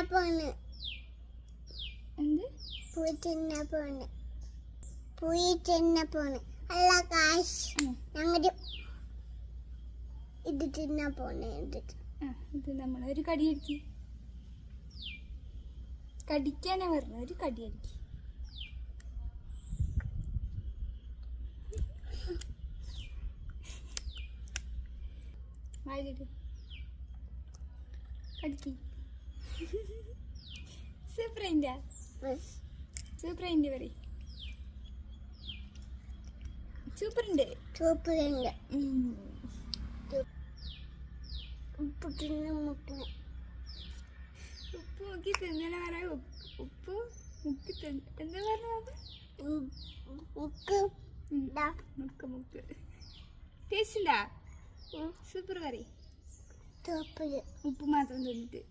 പോണ് എന്ത് പോയി തിന്ന പോണ് അല്ല കാശ് ഞങ്ങൾ ഇത് തിന്ന പോണ് ഇത് നമ്മൾ ഒരു കടിയടിക്ക് കടിക്കാനാ പറഞ്ഞ ഒരു കടിയടിക്ക് വായിലിട്ട് കടിക്ക് സൂപ്പറിൻ്റെ പറയും സൂപ്പറുണ്ട് ഉപ്പ് തിന്ന് മുട്ട ഉപ്പ് മുക്കി തിന്നല പറയാ ഉപ്പ് മുക്കി എന്താ പറഞ്ഞ മുക്ക് ടേസ്റ്റ് ഉണ്ടാ സൂപ്പർ കറി ഉപ്പ് മാത്രം തിന്നിട്ട്